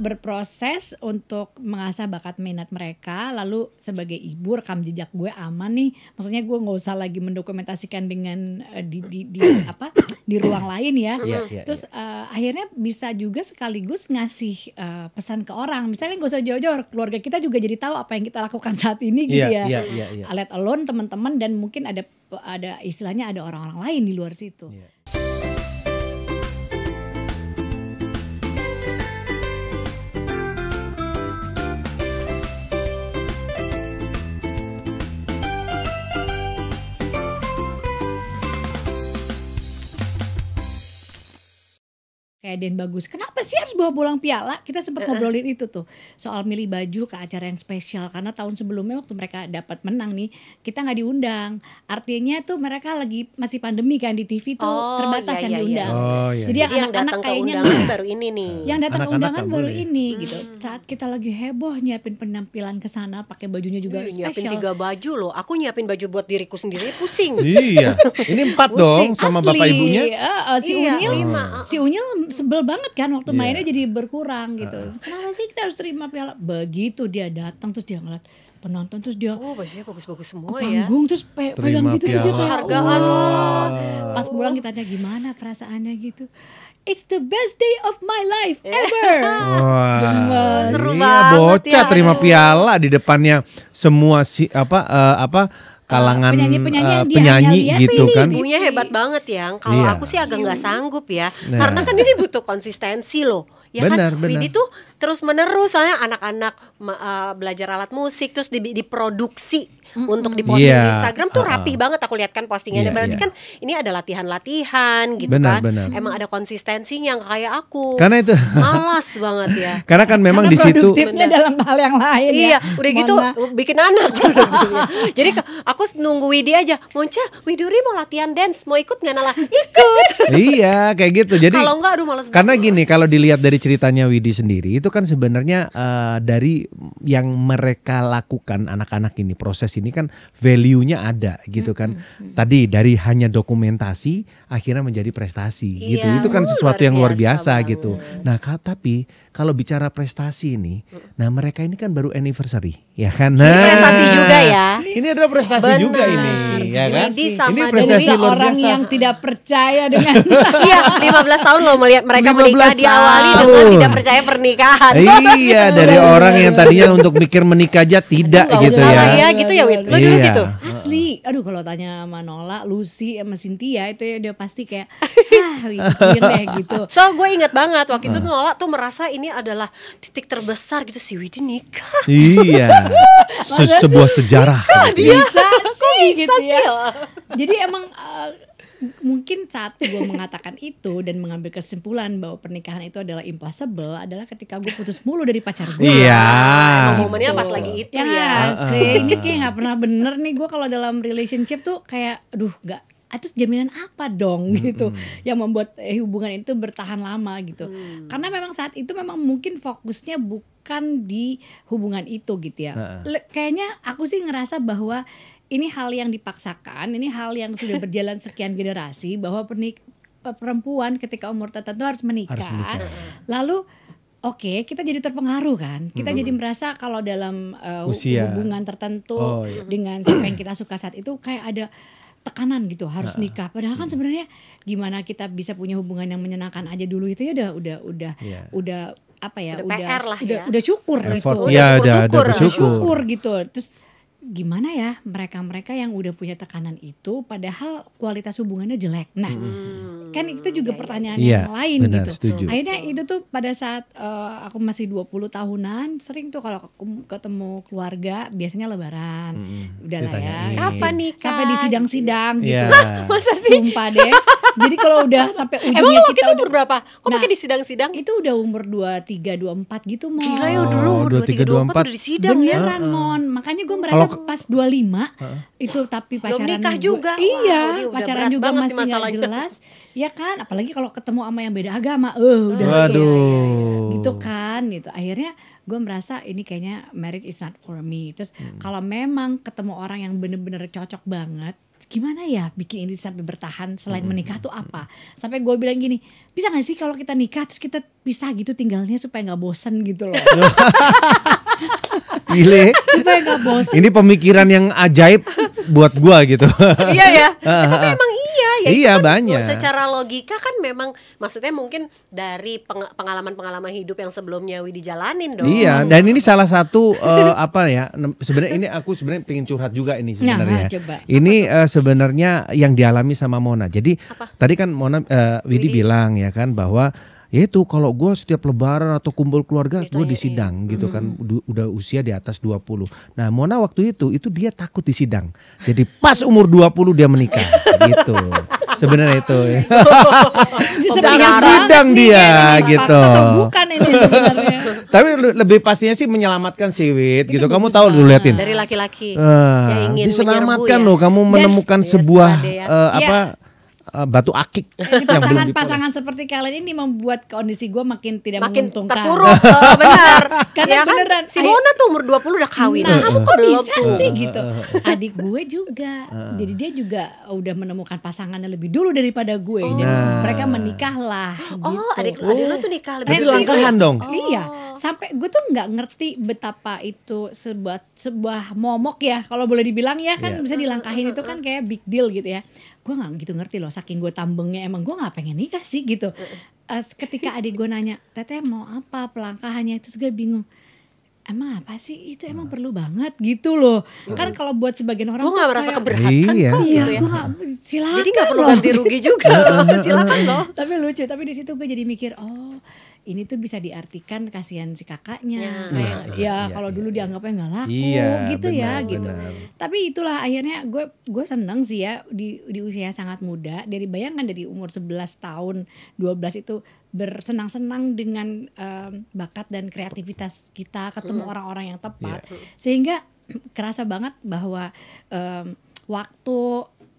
berproses untuk mengasah bakat minat mereka, lalu sebagai ibu rekam jejak gue aman nih, maksudnya gue nggak usah lagi mendokumentasikan dengan di ruang lain ya. Terus akhirnya bisa juga sekaligus ngasih pesan ke orang, misalnya nggak usah jauh-jauh, keluarga kita juga jadi tahu apa yang kita lakukan saat ini gitu ya. Let alone teman-teman, dan mungkin ada istilahnya ada orang-orang lain di luar situ. Kayak Den Bagus, kenapa sih harus bawa pulang piala? Kita sempat ngobrolin itu tuh, soal milih baju ke acara yang spesial. Karena tahun sebelumnya waktu mereka dapat menang nih, kita gak diundang. Artinya tuh mereka lagi masih pandemi kan, di TV tuh terbatas yang diundang. Jadi yang anak-anak kayaknya baru ini nih. Yang datang ke undangan baru ini gitu. Saat kita lagi heboh nyiapin penampilan ke sana, pakai bajunya juga spesial. Nyiapin 3 baju loh. Aku nyiapin baju buat diriku sendiri pusing. Iya. Ini 4 dong sama Asli. bapak ibunya. Si Unyil sebel banget kan waktu mainnya jadi berkurang gitu. Kenapa sih kita harus terima piala? Begitu dia datang terus dia ngeliat penonton, terus dia bajunya bagus-bagus semua ke panggung, terus pegang gitu, terus dia kayak hargaan. Pas pulang kita tanya gimana perasaannya gitu. It's the best day of my life ever. Wah, seru iya, banget bocah ya. terima piala di depannya semua kalangan penyanyi gitu kan. Ibunya hebat banget ya. Kalau aku sih agak nggak sanggup ya, karena kan ini butuh konsistensi loh. Ya benar. Widi tuh terus menerus, soalnya anak-anak belajar alat musik terus diproduksi untuk diposting di Instagram tuh rapih banget. Aku lihat kan postingannya, berarti kan ini ada latihan-latihan gitu kan. Emang ada konsistensinya, nggak kayak aku. Karena itu malas banget ya. Karena kan memang di situ produktifnya dalam hal yang lain ya. Iya, udah gitu bikin anak. Jadi aku nunggu Widi aja. Monca, Widuri mau latihan dance, mau ikut nggak? Nalah ikut. Iya, kayak gitu. Jadi kalau enggak, aduh males banget. Karena gini, kalau dilihat dari ceritanya Widi sendiri itu kan sebenarnya dari yang mereka lakukan anak-anak ini, proses ini kan value-nya ada gitu kan. Tadi dari hanya dokumentasi akhirnya menjadi prestasi gitu. Itu kan sesuatu yang luar biasa gitu. Nah, tapi kalau bicara prestasi ini, nah mereka ini kan baru anniversary, ya kan? Nah, ini prestasi juga ya. Ini adalah prestasi juga ini, ya kan? Ini prestasi luar orang biasa. yang tidak percaya dengan Iya, 15 tahun loh melihat mereka menikah, diawali dengan tidak percaya pernikahan. Iya, dari orang yang tadinya untuk mikir menikah aja tidak gitu ya. Gitu ya, Wid. Lo dulu gitu. Asli, aduh kalau tanya sama Nola, Lucy sama Cynthia itu ya udah pasti kayak deh gitu. So gue ingat banget waktu itu Nola tuh merasa ini adalah titik terbesar gitu, si Widi nikah. Iya, sebuah sejarah. Bisa sih gitu ya. Jadi emang mungkin saat gue mengatakan itu dan mengambil kesimpulan bahwa pernikahan itu adalah impossible adalah ketika gue putus mulu dari pacar gue. Iya. Momennya pas lagi itu ya. Ini kayak nggak pernah bener nih gue kalau dalam relationship tuh kayak, aduh nggak. Itu jaminan apa dong gitu yang membuat hubungan itu bertahan lama gitu. Karena memang saat itu memang mungkin fokusnya bukan di hubungan itu gitu ya. Kayaknya aku sih ngerasa bahwa ini hal yang dipaksakan, ini hal yang sudah berjalan sekian generasi, bahwa perempuan ketika umur tertentu harus menikah. Lalu kita jadi terpengaruh kan. Kita jadi merasa kalau dalam hubungan tertentu dengan siapa yang kita suka saat itu kayak ada tekanan gitu, harus nikah. Padahal kan sebenarnya gimana kita bisa punya hubungan yang menyenangkan aja dulu itu ya udah apa ya, PR lah ya. Udah syukur gitu. Udah syukur gitu. Terus gimana ya mereka yang udah punya tekanan itu padahal kualitas hubungannya jelek. Nah, kan itu juga pertanyaan yang lain benar, gitu. Setuju. Akhirnya itu tuh pada saat aku masih 20 tahunan, sering tuh kalau ketemu keluarga biasanya lebaran. Udahlah ya. Kapan nikah? Sampai di sidang-sidang gitu. Masa sih? Sumpah deh. Jadi kalau udah sampai ujungnya emang kita umur berapa? Kok pakai di sidang-sidang? Itu udah umur 23, 24 gitu, Mon. Gila ya, dulu umur 23, 24 udah di sidang ya. Beneran, Mon. Makanya gue merasa pas 25 itu tapi pacaran nikah juga. Iya, pacaran juga masih gak jelas. Ya kan, apalagi kalau ketemu sama yang beda agama. Udah gitu kan gitu. Akhirnya gue merasa ini kayaknya marriage is not for me. Terus kalau memang ketemu orang yang bener-bener cocok banget, gimana ya bikin ini sampai bertahan selain menikah tuh apa? Sampai gue bilang gini, bisa gak sih kalau kita nikah terus kita pisah gitu tinggalnya supaya gak bosen gitu loh. Gile. Supaya gak bosen. Ini pemikiran yang ajaib buat gua gitu. Iya ya. Tapi emang iya ya. Iya, Itu kan banyak. secara logika kan memang maksudnya mungkin dari pengalaman-pengalaman hidup yang sebelumnya Widi jalanin dong. Iya, dan ini salah satu apa ya? Sebenarnya ini aku sebenarnya pengen curhat juga ini sebenarnya. Nah, coba. Ini sebenarnya yang dialami sama Mona. Jadi tadi kan Mona Widi bilang ya kan bahwa ya itu kalau gue setiap lebaran atau kumpul keluarga gue disidang gitu kan udah usia di atas 20. Nah Mona waktu itu dia takut disidang. Jadi pas umur 20 dia menikah gitu. Sebenarnya itu. Sidang dia gitu. Bukan ini sebenarnya. Tapi lebih pastinya sih menyelamatkan si Wid gitu. Kamu tahu dulu liatin. Dari laki-laki yang ingin diselamatkan menyerbu loh kamu menemukan sebuah Iya. batu akik Jadi yang belum dipoles. pasangan seperti kalian ini membuat kondisi gue makin tidak makin menguntungkan. terpuruk. Benar. Karena Ya kan? beneran, Si Mona tuh umur 20 udah kawin. Kamu kok belum bisa tuh? sih gitu. Adik gue juga. Jadi dia juga udah menemukan pasangannya lebih dulu daripada gue. Dan mereka menikah lah. Oh, gitu. adik lo tuh nikah lebih Berarti dulu. langkahan dong. Iya, sampai gue tuh nggak ngerti betapa itu sebuah momok ya, kalau boleh dibilang ya kan bisa dilangkahin itu kan kayak big deal gitu ya. Gue nggak gitu ngerti loh, saking gue tambengnya emang gue nggak pengen nikah sih gitu. Ketika adik gue nanya, Teteh mau apa pelangkahannya, terus gue bingung. Emang apa sih itu emang perlu banget gitu loh. Kan kalau buat sebagian orang Gue tuh gak merasa kayak, keberatan Iya. kok iya, gitu ya. gue nggak silakan. Jadi gak perlu loh. ganti rugi juga loh. Silakan loh. Tapi lucu, tapi di situ gue jadi mikir, oh ini tuh bisa diartikan kasihan si kakaknya, Ya. kayak Iya, kalau dulu dianggapnya nggak laku Iya, gitu ya benar, gitu. benar. Tapi itulah akhirnya gue seneng sih ya di usia sangat muda, dari bayangkan dari umur 11 tahun 12 itu bersenang-senang dengan bakat dan kreativitas kita, ketemu orang-orang yang tepat, sehingga kerasa banget bahwa waktu,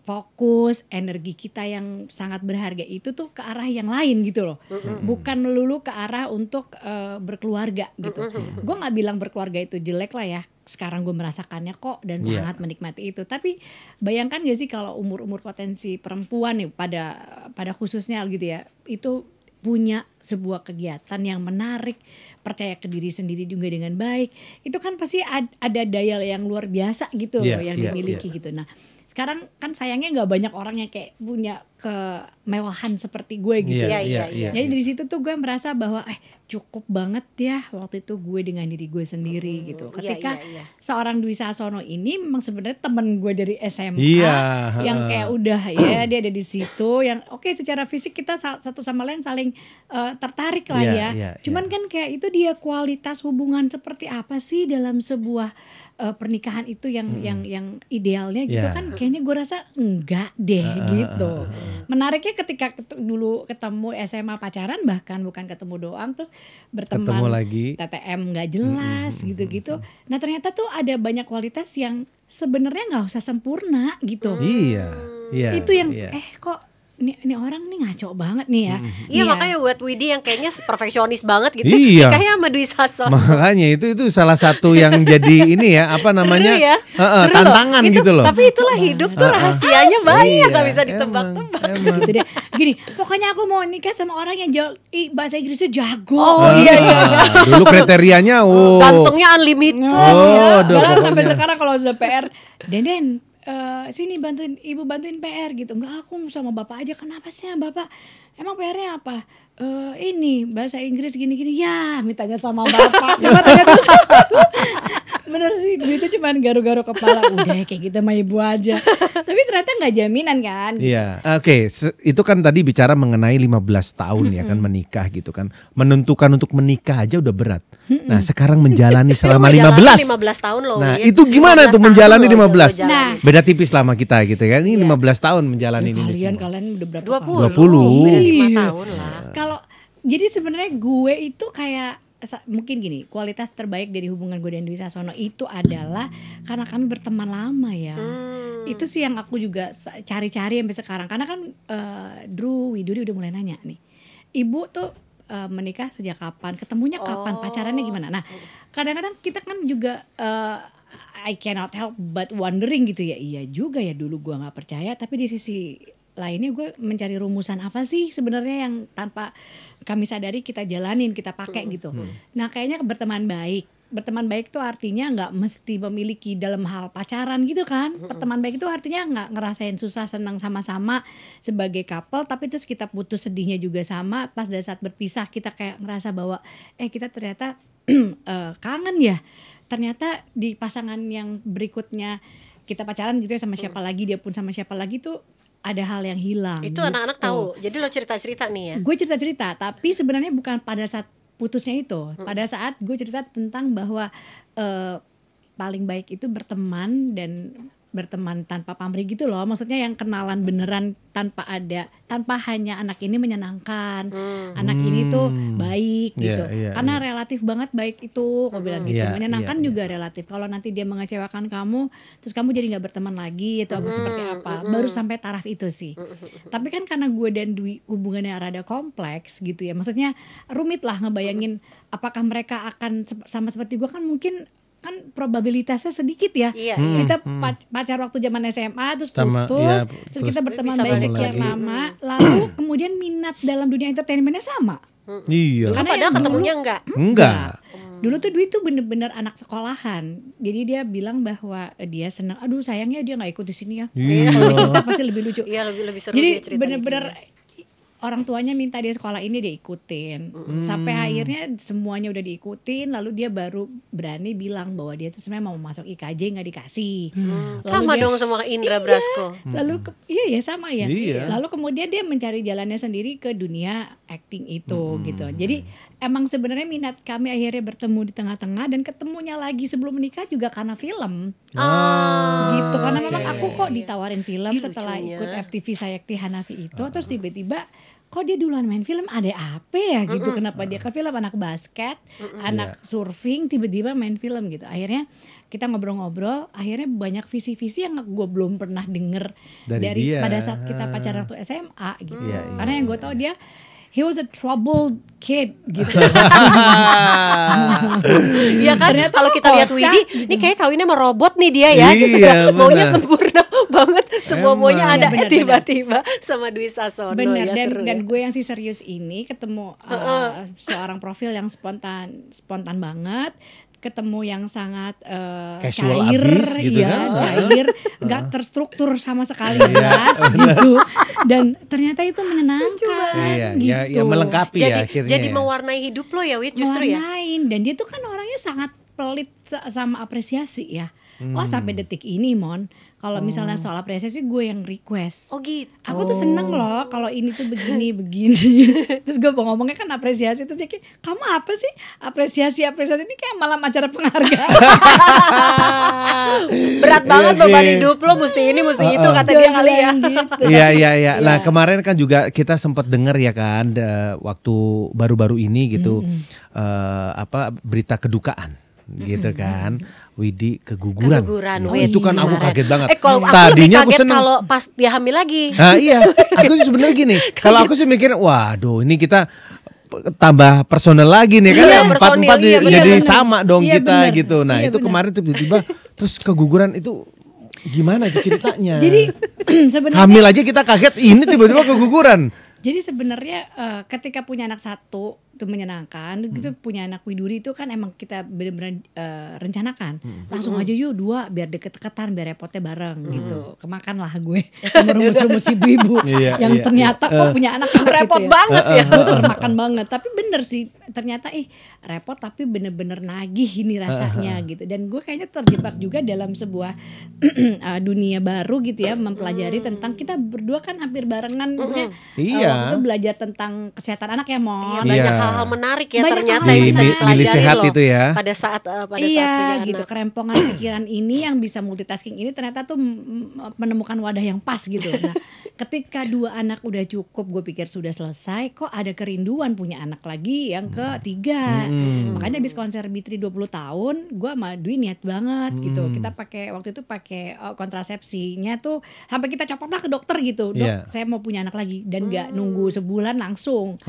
fokus, energi kita yang sangat berharga itu tuh ke arah yang lain gitu loh. Bukan melulu ke arah untuk berkeluarga gitu. Gue gak bilang berkeluarga itu jelek lah ya. Sekarang gue merasakannya kok dan sangat menikmati itu. Tapi bayangkan gak sih kalau umur-umur potensi perempuan nih pada khususnya gitu ya. Itu punya sebuah kegiatan yang menarik, percaya ke diri sendiri juga dengan baik. Itu kan pasti ada daya yang luar biasa gitu loh yang dimiliki gitu. Nah sekarang kan sayangnya nggak banyak orang yang kayak punya kemewahan seperti gue gitu. Iya. Jadi dari situ tuh gue merasa bahwa cukup banget ya waktu itu gue dengan diri gue sendiri gitu. Ketika seorang Dwi Sasono ini memang sebenarnya temen gue dari SMA yang kayak udah ya dia ada di situ yang oke, secara fisik kita satu sama lain saling tertarik lah ya. Cuman kan kayak itu dia kualitas hubungan seperti apa sih dalam sebuah pernikahan itu yang idealnya gitu kan kayaknya gue rasa enggak deh gitu. Menariknya ketika dulu ketemu SMA pacaran bahkan bukan ketemu doang terus berteman ketemu lagi. TTM nggak jelas gitu-gitu. Nah ternyata tuh ada banyak kualitas yang sebenarnya nggak usah sempurna gitu. Iya. Itu yang kok ini orang nih ngaco banget nih ya. Iya makanya buat Widi yang kayaknya perfeksionis banget gitu. Iya. Nikahnya sama Dwi Sasono. Makanya itu salah satu yang jadi ini ya apa namanya Seru ya? Seru tantangan loh. gitu loh. Tapi itulah hidup tuh rahasianya banyak gak bisa ditebak-tebak. Emang. Gitu deh. Gini, pokoknya aku mau nikah sama orang yang bahasa Inggrisnya jago. Oh iya. Dulu kriterianya Gantengnya unlimited. Bahkan sampai sekarang kalau sudah PR, Denden sini ibu bantuin PR gitu. Enggak, aku sama bapak aja. Kenapa sih bapak? Emang PR-nya apa? Ini bahasa Inggris gini-gini. Ya, mintanya sama bapak. Coba tanya terus. Bener sih, itu cuman garu-garu kepala. Udah kayak gitu sama ibu aja. Tapi ternyata nggak jaminan kan. Iya. Oke, itu kan tadi bicara mengenai 15 tahun ya kan menikah gitu kan. Menentukan untuk menikah aja udah berat. Nah, sekarang menjalani selama 15 tahun loh. Nah, ya. itu gimana tuh menjalani 15? Nah, beda tipis lama kita gitu kan. Ini 15 tahun menjalani ini semua. Kalian udah berapa 20. 5 tahun lah. Kalau jadi sebenarnya gue itu kayak mungkin gini, kualitas terbaik dari hubungan gue dan Dwi Sasono itu adalah karena kami berteman lama ya. Itu sih yang aku juga cari-cari sampai sekarang. Karena kan Drew Widuri udah mulai nanya nih, ibu tuh menikah sejak kapan, ketemunya kapan, pacarannya gimana. Nah kadang-kadang kita kan juga I cannot help but wondering gitu ya, iya juga ya dulu gue nggak percaya, tapi di sisi lainnya gue mencari rumusan apa sih sebenarnya yang tanpa kami sadari kita jalanin, kita pakai gitu. Nah kayaknya berteman baik tuh artinya nggak mesti memiliki dalam hal pacaran gitu kan. Berteman baik itu artinya nggak ngerasain susah senang sama-sama sebagai couple, tapi terus kita putus sedihnya juga sama. Pas dari saat berpisah kita kayak ngerasa bahwa kita ternyata kangen ya. Ternyata di pasangan yang berikutnya kita pacaran gitu ya sama siapa lagi, dia pun sama siapa lagi tuh ada hal yang hilang. Itu gitu. anak-anak tahu. Jadi lo cerita-cerita nih ya. Gue cerita-cerita, tapi sebenarnya bukan pada saat putusnya itu. Pada saat gue cerita tentang bahwa paling baik itu berteman dan berteman tanpa pamrih gitu loh. Maksudnya yang kenalan beneran tanpa hanya anak ini menyenangkan, anak ini tuh baik gitu. Karena relatif banget baik itu, kau bilang gitu. Menyenangkan juga relatif. Kalau nanti dia mengecewakan kamu, terus kamu jadi nggak berteman lagi atau seperti apa, baru sampai taraf itu sih. Tapi kan karena gue dan Dwi hubungannya rada kompleks gitu ya. Maksudnya rumit lah ngebayangin apakah mereka akan sama seperti gue, kan mungkin kan probabilitasnya sedikit ya. Kita pacar waktu zaman SMA terus putus, terus kita berteman baik sekian lama, lalu kemudian minat dalam dunia entertainmentnya sama. Iya. Karena padahal ketemunya enggak. Dulu tuh Dwi tuh bener-bener anak sekolahan, jadi dia bilang bahwa dia senang. Aduh sayangnya dia nggak ikut di sini ya. Kalau kita pasti lebih lucu. Iya lebih seru. Jadi bener-bener orang tuanya minta dia sekolah ini, dia ikutin. Sampai akhirnya semuanya udah diikutin, lalu dia baru berani bilang bahwa dia tuh sebenarnya mau masuk IKJ nggak dikasih. Sama dong sama Indra Brasko. Lalu sama ya. Lalu kemudian dia mencari jalannya sendiri ke dunia acting itu gitu. Jadi emang sebenarnya minat kami akhirnya bertemu di tengah-tengah, dan ketemunya lagi sebelum menikah juga karena film. Gitu. Karena memang aku kok ditawarin film setelah ikut FTV Sayakti Hanafi itu, terus tiba-tiba kok dia duluan main film, ada apa ya gitu. Kenapa dia ke film, anak basket, anak surfing, tiba-tiba main film gitu. Akhirnya kita ngobrol-ngobrol, akhirnya banyak visi-visi yang gue belum pernah denger dari pada saat kita pacaran waktu SMA gitu. Karena yang gue tahu dia he was a troubled kid gitu. Iya kan, kalau kita lihat Widi, ini kayak kawinnya sama robot nih dia ya gitu. Maunya sempurna banget, semua maunya ada tiba-tiba sama Dwi Sasono. Bener, ya, dan gue yang si serius ini ketemu seorang profil yang spontan banget, ketemu yang sangat cair gitu cair, nggak terstruktur sama sekali jelas gitu, dan ternyata itu menyenangkan gitu. Ya melengkapi ya akhirnya. Jadi mewarnai hidup lo ya Wid, justru ya. Dan dia tuh kan orangnya sangat pelit sama apresiasi ya. Sampai detik ini Mon, kalau misalnya soal apresiasi gue yang request. Oh gitu. Aku tuh seneng loh kalau ini tuh begini. Terus gue mau ngomongnya kan apresiasi, terus dia kayak, kamu apa sih apresiasi ini kayak malam acara penghargaan. Berat banget beban hidup lo, mesti ini mesti itu kata dia kali ya. Gitu. Iya. Nah kemarin kan juga kita sempat dengar ya kan, waktu baru-baru ini gitu, berita kedukaan gitu kan, Widi keguguran. Itu kan aku kaget banget. Kalau aku tadinya lebih kaget aku seneng kalau pas dia hamil lagi. Nah iya, aku sih sebenarnya gini, kalau aku sih mikir, waduh ini kita tambah personel lagi nih kan, 4-4 jadi sama dong kita gitu. Nah itu kemarin tuh tiba-tiba terus keguguran itu gimana itu ceritanya? Jadi sebenarnya hamil aja kita kaget, ini tiba-tiba keguguran. Jadi sebenarnya ketika punya anak satu itu menyenangkan, gitu punya anak widuri itu kan emang kita benar-benar rencanakan. Langsung aja yuk 2 biar deket-deketan, biar repotnya bareng gitu. Kemakan lah gue sama rumus-rumus ibu-ibu yang ternyata kok punya anak repot gitu banget ya. Termakan banget. Tapi bener sih ternyata repot tapi bener-bener nagih ini rasanya gitu. Dan gue kayaknya terjebak juga dalam sebuah dunia baru gitu ya, mempelajari tentang kita berdua kan hampir barengan, maksudnya waktu itu belajar tentang kesehatan anak ya Mon. Banyak hal-hal menarik ya ternyata yang bisa dipelajari sehat loh itu ya. pada saat punya gitu anak. Kerempongan pikiran ini yang bisa multitasking ini ternyata tuh menemukan wadah yang pas gitu. Nah ketika 2 anak udah cukup, gue pikir sudah selesai, kok ada kerinduan punya anak lagi yang ketiga. Makanya habis konser Bitri 20 tahun, gue sama Dwi niat banget gitu. Kita waktu itu pakai kontrasepsinya tuh sampai kita copot lah ke dokter gitu. Dok, saya mau punya anak lagi, dan nggak nunggu sebulan langsung.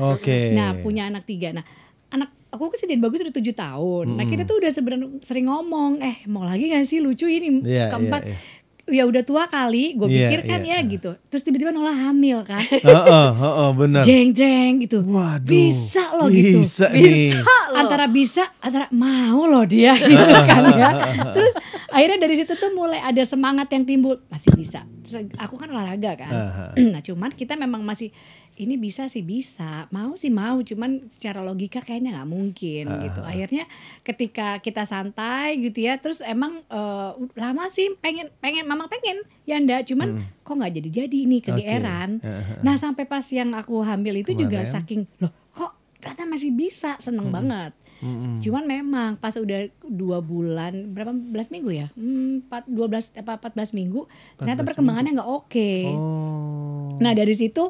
Nah, punya anak 3. Nah, anak aku ke Dian Bagus udah 7 tahun. Nah, kita tuh udah sebenarnya sering ngomong, mau lagi gak sih, lucu ini keempat. Ya udah tua kali, gue pikir kan gitu. Terus tiba-tiba Nola hamil kan. Bener. Jeng gitu. Waduh, bisa loh gitu. Bisa loh. Antara mau loh dia gitu kan ya. Terus akhirnya dari situ tuh mulai ada semangat yang timbul, masih bisa. Terus aku kan olahraga kan. Nah, cuman kita memang masih ini bisa sih bisa, mau sih mau, cuman secara logika kayaknya nggak mungkin gitu. Akhirnya ketika kita santai gitu ya, terus emang lama sih pengen mama pengen ya ndak, cuman kok nggak jadi nih, kegeeran. Nah, sampai pas yang aku hamil itu juga saking loh kok ternyata masih bisa, seneng banget. Cuman memang pas udah 2 bulan, berapa belas minggu ya, 14 minggu, ternyata perkembangannya nggak oke. Nah, dari situ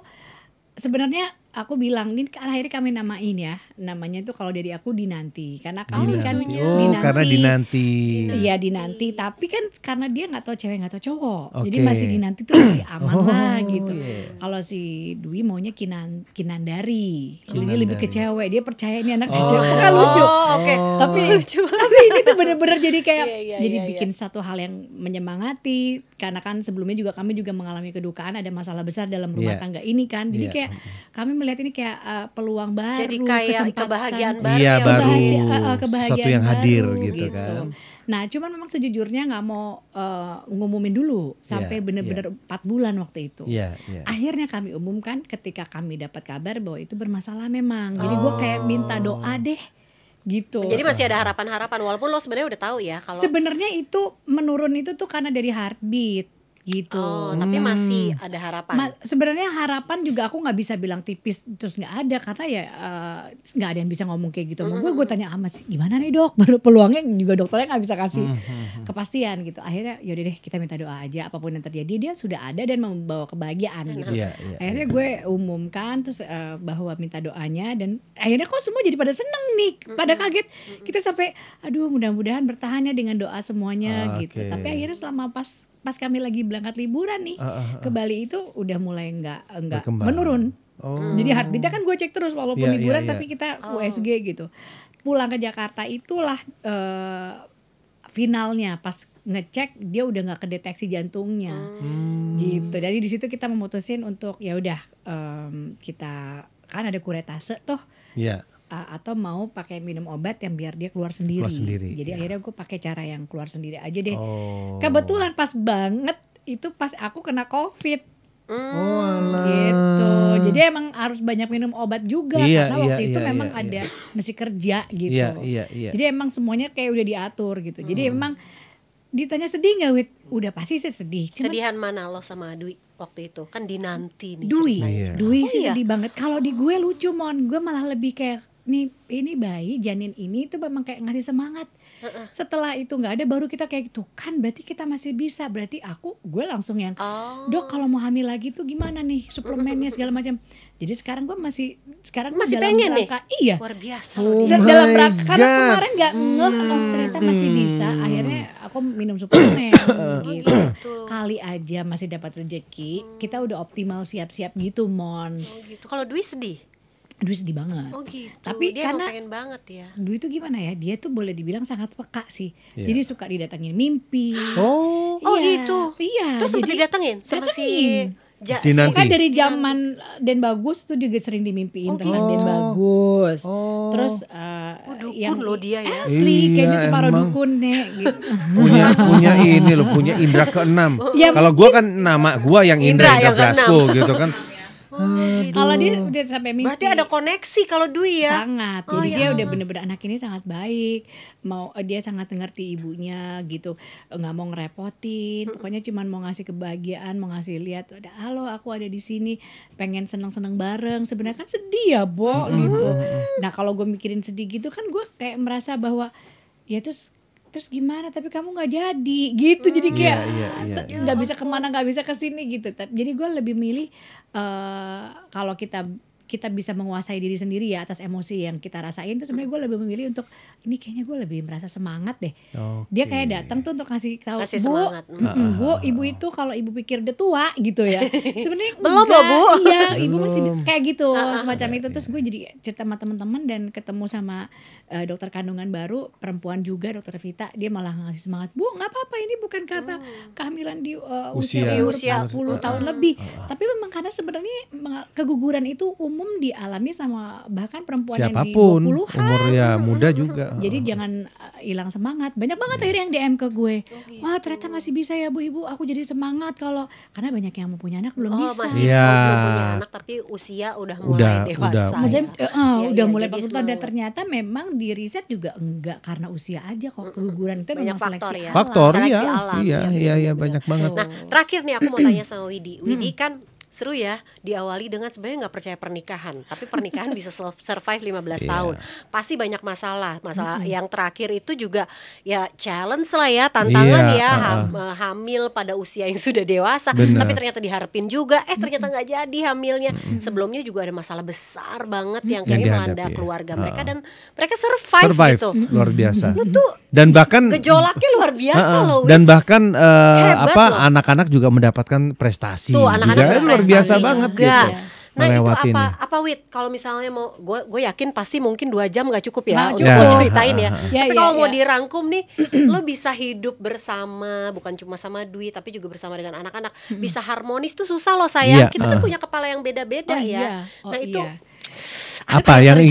sebenarnya aku bilang, ini kan akhirnya kami namain ya, namanya itu kalau dari aku Dinanti, karena kami kan Dinanti. Karena Dinanti. Iya, Dinanti, tapi kan karena dia nggak tahu cewek nggak tahu cowok, jadi masih Dinanti tuh masih aman lah gitu. Kalau si Dwi maunya Kinandari, jadi lebih ke cewek, dia percaya ini anak si cewek, kan lucu. Tapi ini tuh bener-bener jadi kayak jadi bikin satu hal yang menyemangati, karena kan sebelumnya juga kami juga mengalami kedukaan, ada masalah besar dalam rumah tangga ini kan, jadi kayak kami melihat ini kayak peluang baru, jadi kayak kesempatan, kebahagiaan baru, kebahagiaan sesuatu yang hadir baru, gitu kan. Nah, cuman memang sejujurnya nggak mau ngumumin dulu sampai benar-benar 4 bulan waktu itu. Akhirnya kami umumkan ketika kami dapat kabar bahwa itu bermasalah memang. Jadi gue kayak minta doa deh gitu. Jadi masih ada harapan-harapan walaupun lo sebenarnya udah tahu ya kalau sebenarnya itu menurun itu tuh karena dari heartbeat gitu. Tapi masih ada harapan. Sebenarnya harapan juga aku nggak bisa bilang tipis terus nggak ada, karena ya nggak ada yang bisa ngomong kayak gitu. Gue tanya amat gimana nih dok, baru peluangnya juga dokternya nggak bisa kasih kepastian gitu. Akhirnya yaudah deh kita minta doa aja, apapun yang terjadi dia sudah ada dan membawa kebahagiaan gitu. Akhirnya gue umumkan terus bahwa minta doanya, dan akhirnya kok semua jadi pada seneng nih, pada kaget. Kita sampai aduh mudah-mudahan bertahannya dengan doa semuanya gitu. Tapi akhirnya selama pas kami lagi berangkat liburan nih ke Bali itu udah mulai nggak menurun. Jadi heartbeatnya kan gue cek terus walaupun liburan tapi kita USG gitu. Pulang ke Jakarta itulah finalnya, pas ngecek dia udah nggak kedeteksi jantungnya gitu. Jadi di situ kita memutusin untuk ya udah kita kan ada kuretase tuh. Atau mau pakai minum obat yang biar dia keluar sendiri. Jadi akhirnya gue pakai cara yang keluar sendiri aja deh. Kebetulan pas banget itu pas aku kena COVID. Gitu. Jadi emang harus banyak minum obat juga karena waktu itu memang ada mesti kerja gitu. Jadi emang semuanya kayak udah diatur gitu. Jadi emang ditanya sedih nggak Wit? Udah pasti sih sedih. Sedihan mana lo sama Dwi waktu itu? Kan Dinanti nih. Dwi sih sedih banget. Kalau di gue lucu Mon, gue malah lebih kayak ini bayi janin ini tuh memang kayak ngasih semangat. Setelah itu nggak ada, baru kita kayak gitu kan, berarti kita masih bisa. Berarti gue langsung yang dok kalau mau hamil lagi tuh gimana nih suplemennya segala macam. Jadi sekarang gue masih dalam pengen rangka nih? Luar biasa. Dalam rangka karena kemarin nggak ternyata masih bisa. Akhirnya aku minum suplemen gitu. Kali aja masih dapat rezeki, kita udah optimal siap-siap gitu Mon. Gitu. Kalau Dwi sedih? Dwi sedih banget. Gitu. Tapi dia karena pengen banget ya. Dwi itu gimana ya? Dia tuh boleh dibilang sangat peka sih. Jadi suka didatengin mimpi. Gitu. Iya. Terus sempat didatengin sama si kan dari zaman Den Bagus tuh juga sering dimimpiin tentang Den Bagus. Terus dukun loh dia ya. Asli kayaknya separuh dukun nih gitu. punya ini loh, punya indra keenam. Kalau gue kan nama gue yang Indra Brasko gitu kan. Kalau dia udah sampai mimpi. Berarti ada koneksi kalau Dwi ya. Sangat. Jadi dia udah bener-bener anak ini sangat baik. Dia sangat ngerti ibunya gitu. Nggak mau ngerepotin. Pokoknya cuma mau ngasih kebahagiaan, mau ngasih lihat. Halo, aku ada di sini. Pengen seneng-seneng bareng. Sebenarnya kan sedih ya, Bo gitu. Nah kalau gue mikirin sedih gitu kan gue kayak merasa bahwa ya terus terus gimana, tapi kamu nggak jadi gitu. Jadi kayak Iya. nggak bisa kemana, nggak bisa kesini gitu. Jadi gue lebih milih kalau kita bisa menguasai diri sendiri ya atas emosi yang kita rasain tuh, sebenarnya gue lebih memilih untuk ini kayaknya gue lebih merasa semangat deh. Dia kayak datang tuh untuk kasih tahu, Kasih Bu, semangat. Bu, ibu itu kalau ibu pikir udah tua gitu ya, sebenarnya Belum enggak, loh, Bu. iya ibu masih Belum. kayak gitu semacam itu. Terus gue jadi cerita sama teman-teman dan ketemu sama dokter kandungan baru perempuan juga, dokter Vita. Dia malah ngasih semangat, Bu nggak apa-apa, ini bukan karena kehamilan di usia umur Usia. 40 tahun lebih, tapi memang karena sebenarnya keguguran itu umum dialami sama bahkan perempuan Siapapun yang di 20-an. umur ya muda juga. Jadi jangan hilang semangat. Banyak banget akhirnya yang DM ke gue. Wah, ternyata masih bisa ya Bu Ibu. Aku jadi semangat karena banyak yang mau punya anak belum bisa. Masih Iya. belum punya anak tapi usia udah mulai dewasa. Maksudnya, Ya, udah ya, mulai jadi 40 tahun dan ternyata memang di riset juga enggak karena usia aja kok, keguguran itu banyak memang faktor seleksi ya. alam. Faktor Seleksi ya. alam, Iya banyak banget. Nah, terakhir nih aku mau tanya sama Widi. Widi kan seru ya, diawali dengan sebenarnya nggak percaya pernikahan, tapi pernikahan bisa survive 15 tahun. Pasti banyak masalah. Masalah yang terakhir itu juga ya challenge lah ya, tantangan ya, hamil pada usia yang sudah dewasa, Bener. tapi ternyata diharapin juga, ternyata nggak jadi hamilnya. Sebelumnya juga ada masalah besar banget yang kayaknya dihadapi, melanda ya. keluarga mereka dan mereka survive gitu. Luar biasa. Lu tuh Dan bahkan gejolaknya luar biasa loh. Wid. dan bahkan Hebat loh. anak-anak juga mendapatkan prestasi Tuh anak-anak juga luar berprestasi biasa banget juga. gitu. Nah itu Melewati ini. apa Wid, kalau misalnya mau gue yakin pasti mungkin 2 jam nggak cukup ya Nggak untuk cukup. lo ceritain ya. Ya, Tapi ya, kalau mau ya. dirangkum nih, lo bisa hidup bersama bukan cuma sama Dwi tapi juga bersama dengan anak-anak, bisa harmonis tuh susah loh sayang. Iya, Kita kan punya kepala yang beda-beda Oh, ya. iya. Oh, Nah itu iya. Apa yang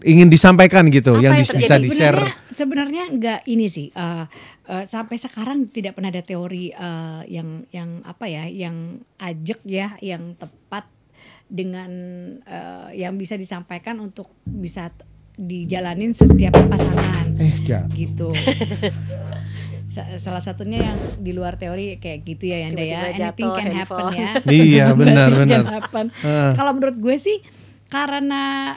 ingin disampaikan gitu, Apa yang yang bisa terjadi? di-share. Sebenarnya enggak ini sih. Sampai sekarang tidak pernah ada teori yang apa ya, yang ajak ya, yang tepat dengan yang bisa disampaikan untuk bisa dijalanin setiap pasangan gitu. Salah satunya yang di luar teori kayak gitu ya Yanda ya, Tiba-tiba anything jatuh can happen handphone. ya. Iya, benar. Anything can happen. Kalau menurut gue sih karena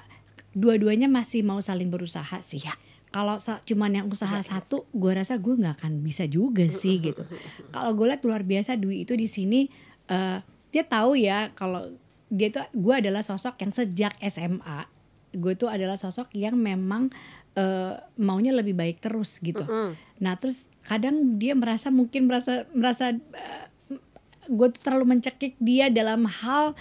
dua-duanya masih mau saling berusaha sih. Kalau cuman yang usaha satu, gue rasa gue nggak akan bisa juga sih gitu. Kalau gue lihat luar biasa Dwi itu di sini, dia tahu ya kalau dia tuh, gue adalah sosok yang sejak SMA, gue tuh adalah sosok yang memang maunya lebih baik terus gitu. Nah terus kadang dia merasa gue tuh terlalu mencekik dia dalam hal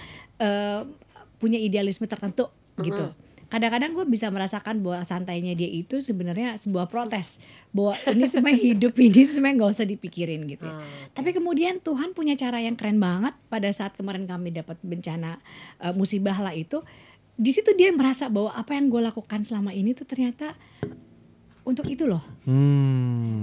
punya idealisme tertentu gitu. Kadang-kadang gue bisa merasakan bahwa santainya dia itu sebenarnya sebuah protes bahwa ini semua hidup ini sebenarnya nggak usah dipikirin gitu. Tapi kemudian Tuhan punya cara yang keren banget pada saat kemarin kami dapat bencana musibah lah itu. Di situ dia merasa bahwa apa yang gue lakukan selama ini tuh ternyata untuk itu loh.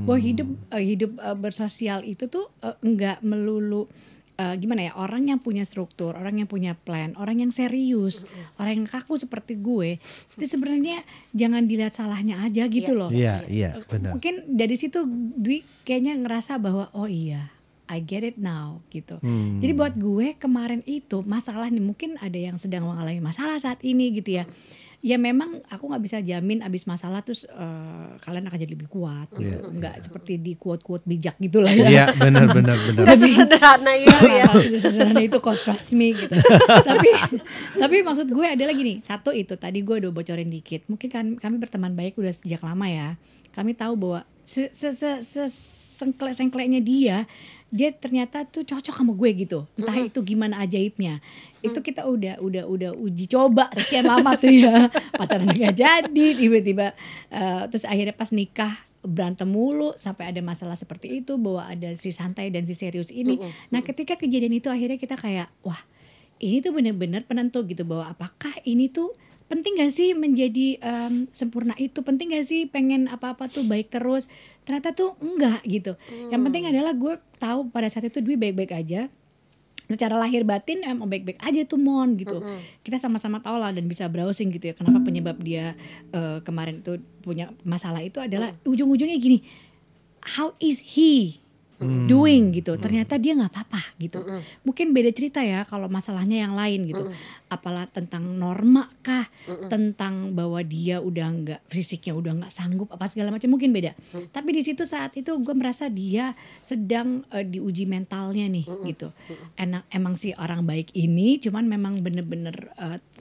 Bahwa hidup bersosial itu tuh enggak melulu gimana ya, orang yang punya struktur, orang yang punya plan, orang yang serius, orang yang kaku seperti gue, itu sebenarnya jangan dilihat salahnya aja gitu loh. Iya, benar. Mungkin dari situ Dwi kayaknya ngerasa bahwa oh iya, I get it now gitu. Jadi buat gue kemarin itu masalah nih, mungkin ada yang sedang mengalami masalah saat ini gitu ya. Ya memang aku nggak bisa jamin abis masalah terus kalian akan jadi lebih kuat gitu. Nggak seperti di quote-quote bijak gitu lah ya. Iya, benar. nggak sesederhana itu ya. Sederhana itu kok, trust me gitu. tapi maksud gue adalah gini, satu itu tadi gue udah bocorin dikit. Mungkin kan kami berteman baik udah sejak lama ya. Kami tahu bahwa sengkleknya dia ternyata tuh cocok sama gue gitu. Entah itu gimana ajaibnya. Itu kita udah uji coba sekian lama tuh ya. Pacaran gak jadi, tiba-tiba terus akhirnya pas nikah berantem mulu sampai ada masalah seperti itu, bahwa ada si santai dan si serius ini. Nah, ketika kejadian itu akhirnya kita kayak wah, ini tuh benar-benar penentu gitu, bahwa apakah ini tuh penting gak sih menjadi sempurna itu, penting gak sih pengen apa-apa tuh baik terus. Ternyata tuh enggak gitu. Yang penting adalah gue tahu pada saat itu Dwi baik-baik aja. Secara lahir batin emang baik-baik aja tuh Mon gitu. Kita sama-sama tahu lah dan bisa browsing gitu ya. Kenapa penyebab dia kemarin tuh punya masalah itu adalah ujung-ujungnya gini. How is he doing gitu. Ternyata dia nggak apa-apa gitu. Mungkin beda cerita ya kalau masalahnya yang lain gitu. Apalah tentang norma kah, tentang bahwa dia udah nggak fisiknya udah nggak sanggup apa segala macam, mungkin beda. Tapi di situ saat itu gue merasa dia sedang diuji mentalnya nih gitu. Emang sih orang baik ini, cuman memang bener-bener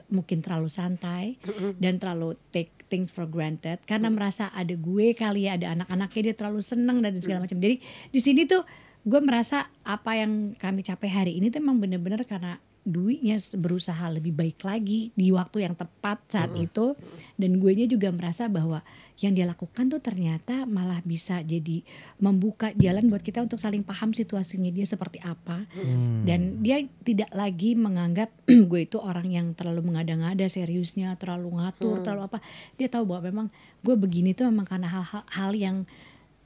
mungkin terlalu santai dan terlalu take things for granted karena merasa ada gue kali ya, ada anak-anaknya, dia terlalu seneng dan segala macam. Jadi di sini tuh gue merasa apa yang kami capai hari ini tuh emang bener-bener karena Dwi-nya berusaha lebih baik lagi di waktu yang tepat saat itu, dan gue-nya juga merasa bahwa yang dia lakukan tuh ternyata malah bisa jadi membuka jalan buat kita untuk saling paham situasinya dia seperti apa. Dan dia tidak lagi menganggap gue itu orang yang terlalu mengada-ngada seriusnya, terlalu ngatur, terlalu apa. Dia tahu bahwa memang gue begini tuh memang karena hal-hal yang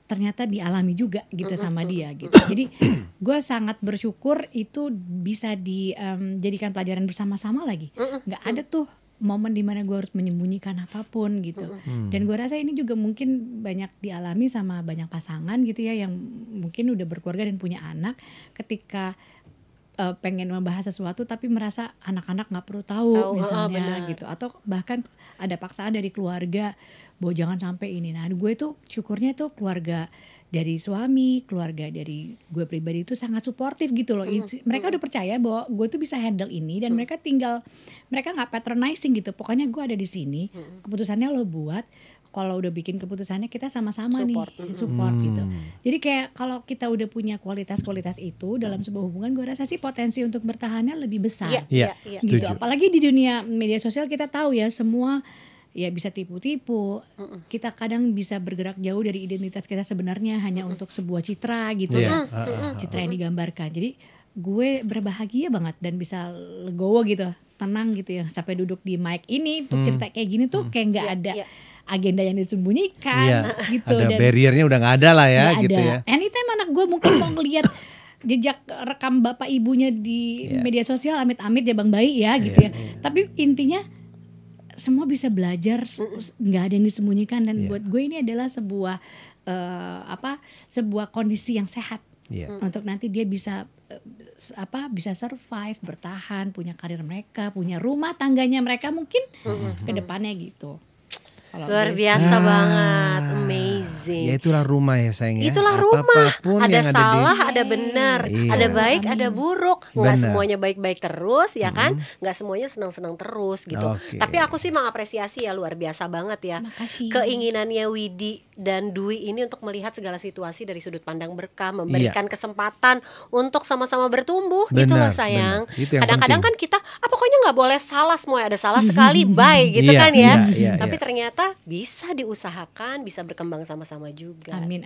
ternyata dialami juga gitu sama dia gitu. Jadi gue sangat bersyukur itu bisa dijadikan pelajaran bersama-sama lagi. Gak ada tuh momen dimana gue harus menyembunyikan apapun gitu. Dan gue rasa ini juga mungkin banyak dialami sama banyak pasangan gitu ya, yang mungkin udah berkeluarga dan punya anak. Ketika pengen membahas sesuatu tapi merasa anak-anak nggak perlu tahu misalnya gitu, atau bahkan ada paksaan dari keluarga bahwa jangan sampai ini. Nah gue tuh syukurnya tuh keluarga dari suami, keluarga dari gue pribadi itu sangat suportif gitu loh. Mereka udah percaya bahwa gue tuh bisa handle ini, dan mereka nggak patronizing gitu. Pokoknya gue ada di sini, keputusannya lo buat. Kalau udah bikin keputusannya kita sama-sama support gitu. Jadi kayak kalau kita udah punya kualitas-kualitas itu dalam sebuah hubungan, gue rasa sih potensi untuk bertahannya lebih besar. Gitu. Apalagi di dunia media sosial kita tahu ya, semua ya bisa tipu-tipu. Kita kadang bisa bergerak jauh dari identitas kita sebenarnya hanya untuk sebuah citra gitu ya. Citra yang digambarkan. Jadi gue berbahagia banget dan bisa legowo gitu, tenang gitu ya, sampai duduk di mic ini untuk cerita kayak gini tuh kayak nggak ada agenda yang disembunyikan gitu. Ada dan barriernya udah nggak ada lah ya gitu ada. ya. Anytime anak gue mungkin mau ngelihat jejak rekam bapak ibunya di media sosial, amit-amit ya bang bayi ya gitu ya. Tapi intinya semua bisa belajar, nggak ada yang disembunyikan, dan buat gue ini adalah sebuah sebuah kondisi yang sehat untuk nanti dia bisa bisa survive, bertahan, punya karir mereka, punya rumah tangganya mereka mungkin ke depannya gitu. Luar biasa banget, amazing. Ya itulah rumah ya sayang ya. Itulah rumah. Ada salah, ada benar, Iya. ada baik, ada buruk. Nggak Benar. semuanya baik-baik terus, ya kan? Nggak semuanya senang-senang terus gitu. Oke. Tapi aku sih mengapresiasi ya, luar biasa banget ya. Makasih. Keinginannya Widi dan Dwi ini untuk melihat segala situasi dari sudut pandang berkah, memberikan kesempatan untuk sama-sama bertumbuh gitu loh Benar, sayang. benar. Itu yang Kadang-kadang kan penting. kita pokoknya nggak boleh salah, semua ada salah sekali, bye gitu Iya, kan ya. iya, Tapi iya. ternyata bisa diusahakan, bisa berkembang sama-sama juga. Amin.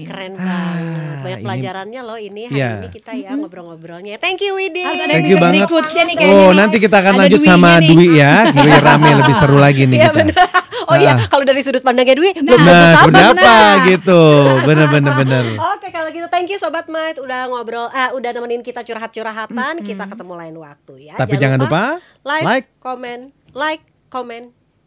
Keren banget. Banyak ini- pelajarannya loh ini hari Iya. ini kita ya ngobrol-ngobrolnya. Thank you Widi. Harus ada Thank you episode banget. berikutnya nih kayaknya Oh nih. nanti kita akan Ada lanjut Dwi-nya sama nih. Dwi ya. Dwi rame lebih seru lagi nih Iya kita. benar. Oh iya, kalau dari sudut pandangnya Dwi belum tentu Nah, sama. seperti apa benar. gitu. Bener. Oke, kalau gitu thank you Sobat Might udah ngobrol, udah nemenin kita curhat-curhatan. Kita ketemu lain waktu ya. Tapi jangan lupa like, comment,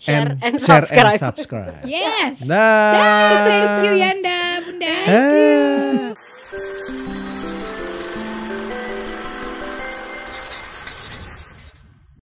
share and share subscribe. and subscribe. Yes. Dah. Thank you Yanda, Bunda. Ah.